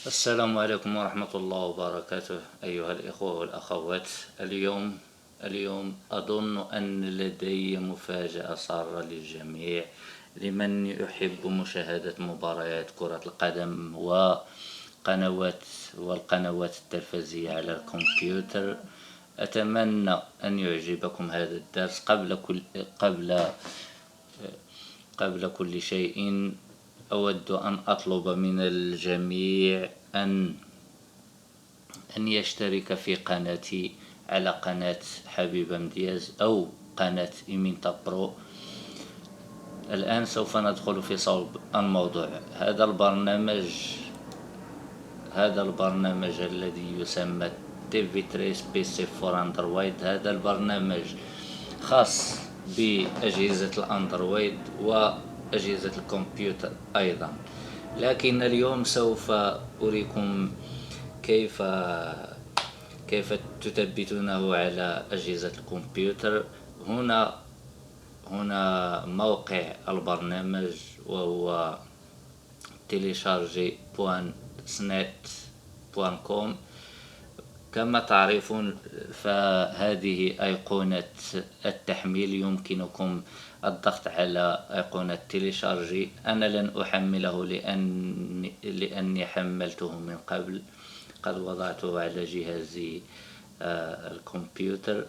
السلام عليكم ورحمة الله وبركاته أيها الإخوة والأخوات. اليوم أظن أن لدي مفاجأة سارة للجميع، لمن يحب مشاهدة مباريات كرة القدم والقنوات التلفزية على الكمبيوتر. أتمنى أن يعجبكم هذا الدرس. قبل كل شيء أود أن أطلب من الجميع أن يشترك في قناتي على قناة حبيب امتياز أو قناة إيمينتا برو. الآن سوف ندخل في صلب الموضوع. هذا البرنامج الذي يسمى تيفي تريس بي سي فور أندرويد، هذا البرنامج خاص بأجهزة الأندرويد وأجهزة الكمبيوتر أيضا، لكن اليوم سوف أريكم كيف تثبتونه على أجهزة الكمبيوتر. هنا موقع البرنامج، وهو telecharge.snet.com. كما تعرفون فهذه أيقونة التحميل، يمكنكم الضغط على أيقونة تيليشارجي. أنا لن أحمله لأني حملته من قبل، قد وضعته على جهازي الكمبيوتر.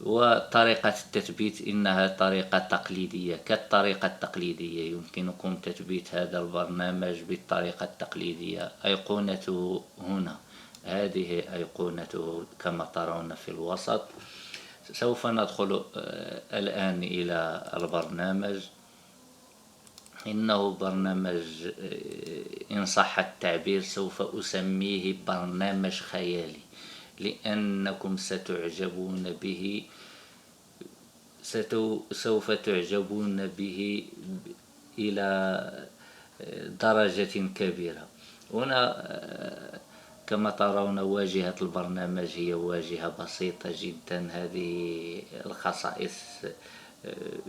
وطريقة التثبيت إنها طريقة تقليدية، كالطريقة التقليدية يمكنكم تثبيت هذا البرنامج بالطريقة التقليدية. أيقونته هنا، هذه أيقونته كما ترون في الوسط. سوف ندخل الآن إلى البرنامج. إنه برنامج، إن صح التعبير سوف أسميه برنامج خيالي، لأنكم ستعجبون به، سوف تعجبون به إلى درجة كبيرة. هنا كما ترون واجهة البرنامج هي واجهة بسيطة جدا. هذه الخصائص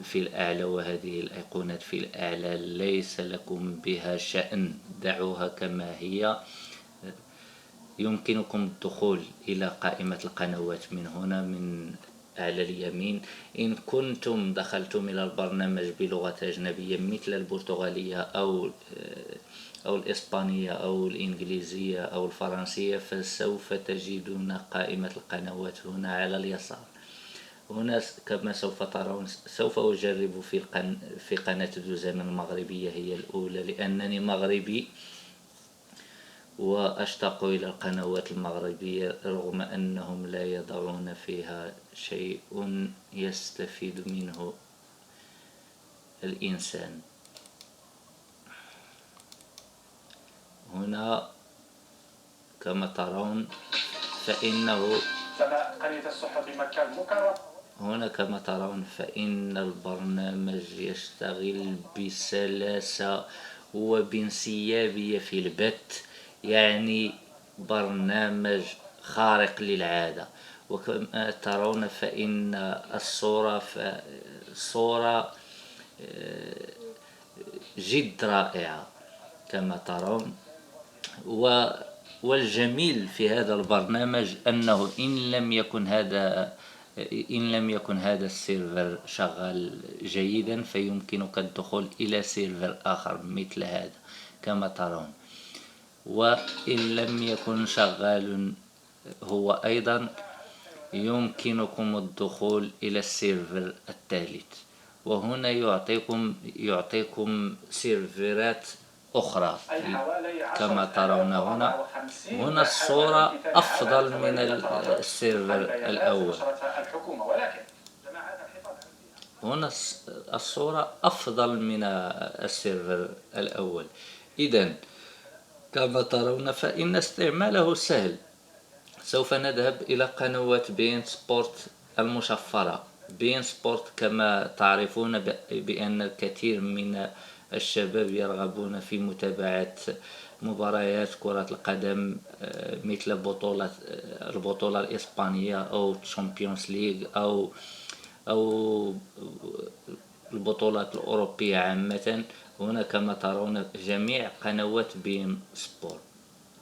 في الأعلى وهذه الأيقونات في الأعلى ليس لكم بها شأن، دعوها كما هي. يمكنكم الدخول إلى قائمة القنوات من هنا، من أعلى اليمين. إن كنتم دخلتم إلى البرنامج بلغة أجنبية مثل البرتغالية أو الإسبانية أو الإنجليزية أو الفرنسية، فسوف تجدون قائمة القنوات هنا على اليسار. هنا كما سوف ترون، سوف أجرب في قناة دوزان المغربية، هي الأولى لأنني مغربي وأشتاق إلى القنوات المغربية، رغم أنهم لا يضعون فيها شيء يستفيد منه الإنسان. هنا كما ترون فإن البرنامج يشتغل بسلاسة وبانسيابية في البث، يعني برنامج خارق للعادة. وكما ترون فإن الصورة جد رائعة كما ترون. والجميل في هذا البرنامج أنه إن لم يكن هذا السيرفر شغال جيدا، فيمكنك الدخول إلى سيرفر آخر مثل هذا كما ترون. وإن لم يكن شغال هو أيضا، يمكنكم الدخول إلى السيرفر الثالث. وهنا يعطيكم سيرفرات أخرى كما ترون. هنا الصورة أفضل من السيرفر الأول. هنا الصورة أفضل من السيرفر الأول. إذن كما ترون فإن استعماله سهل. سوف نذهب إلى قنوات بين سبورت المشفرة. بين سبورت كما تعرفون بأن الكثير من الشباب يرغبون في متابعة مباريات كرة القدم، مثل البطولة الإسبانية أو تشامبيونز ليج أو البطولات الأوروبية عامة. هنا كما ترون جميع قنوات بين سبورت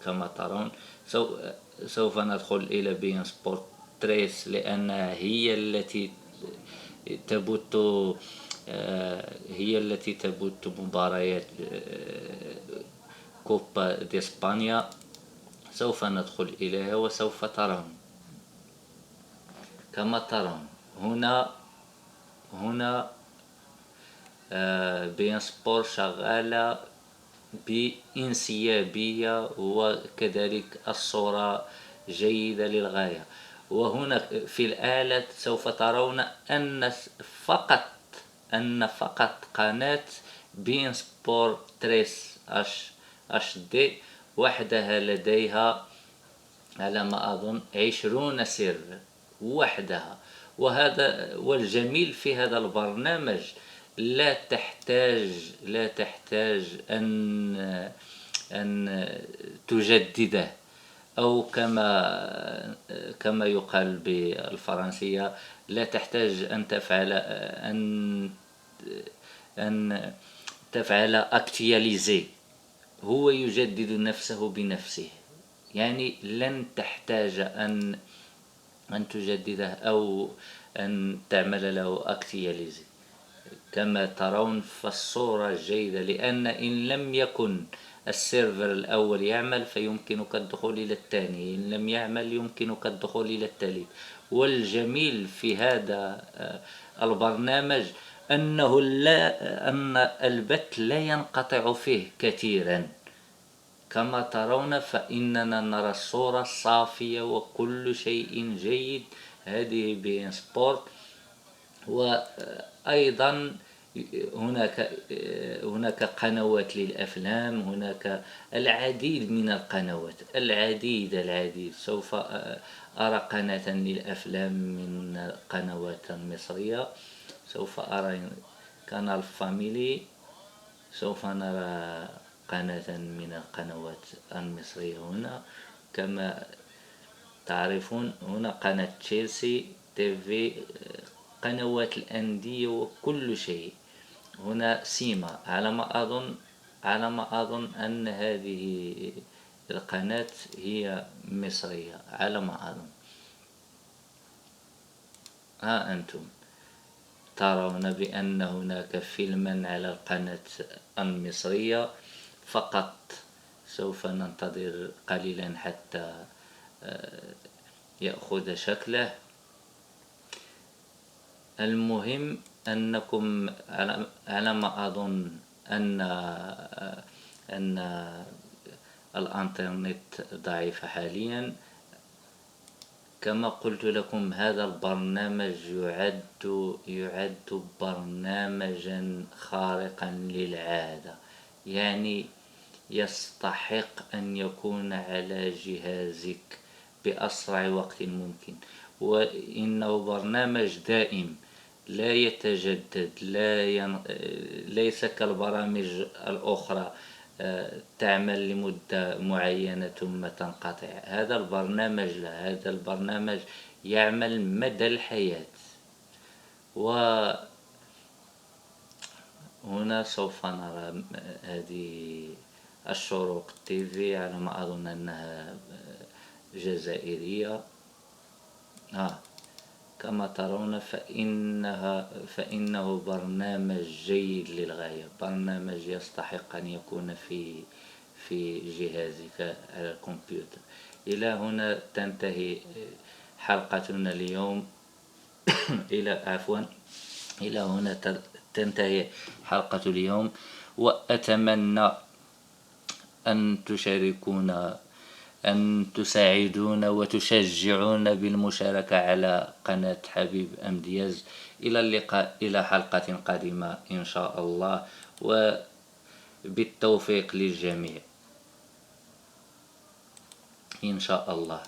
كما ترون. سوف ندخل إلى بين سبورت تريس لأنها تبث هي التي تبث مباريات كوبا دي اسبانيا. سوف ندخل إليها وسوف ترون. كما ترون هنا بين سبور شغالة بانسيابية، وكذلك الصورة جيدة للغاية. وهنا في الآلة سوف ترون أن فقط قناة بين سبور تريس اش دي وحدها لديها على ما أظن 20 سيرفر وحدها. والجميل في هذا البرنامج لا تحتاج أن تجدده، أو كما يقال بالفرنسية لا تحتاج أن تفعل اكتياليزي. هو يجدد نفسه بنفسه، يعني لن تحتاج أن تجدده أو أن تعمل له اكتياليزي. كما ترون فالصورة جيدة، لأن إن لم يكن السيرفر الأول يعمل فيمكنك الدخول إلى الثاني، إن لم يعمل يمكنك الدخول إلى الثالث. والجميل في هذا البرنامج أن البث لا ينقطع فيه كثيرا. كما ترون فإننا نرى الصورة صافية وكل شيء جيد. هذه بين سبورت. وأيضا هناك قنوات للأفلام، هناك العديد من القنوات، العديد. سوف أرى قناة للأفلام من القنوات المصرية، سوف أرى قناة فاميلي، سوف نرى قناة من القنوات المصرية هنا. كما تعرفون هنا قناة تشيلسي تيفي، قنوات الأندية وكل شيء. هنا سيما على ما أظن أن هذه القناة هي مصرية على ما أظن. ها أنتم ترون بأن هناك فيلما على القناة المصرية فقط. سوف ننتظر قليلا حتى يأخذ شكله. المهم أنكم على ما أظن أن الإنترنت ضعيف حاليا. كما قلت لكم هذا البرنامج يعد برنامجا خارقا للعادة، يعني يستحق أن يكون على جهازك بأسرع وقت ممكن. وإنه برنامج دائم لا يتجدد، ليس كالبرامج الأخرى تعمل لمدة معينة ثم تنقطع. هذا البرنامج لا، هذا البرنامج يعمل مدى الحياة. وهنا سوف نرى هذه الشروق تيفي، على ما أظن أنها جزائرية. كما ترون فإنه برنامج جيد للغاية، برنامج يستحق أن يكون في جهازك على الكمبيوتر. إلى هنا تنتهي حلقتنا اليوم. إلى هنا تنتهي حلقة اليوم، وأتمنى أن تشاركونا، أن تساعدونا وتشجعونا بالمشاركة على قناة حبيب أمدياز. إلى اللقاء، إلى حلقة قادمة إن شاء الله، وبالتوفيق للجميع إن شاء الله.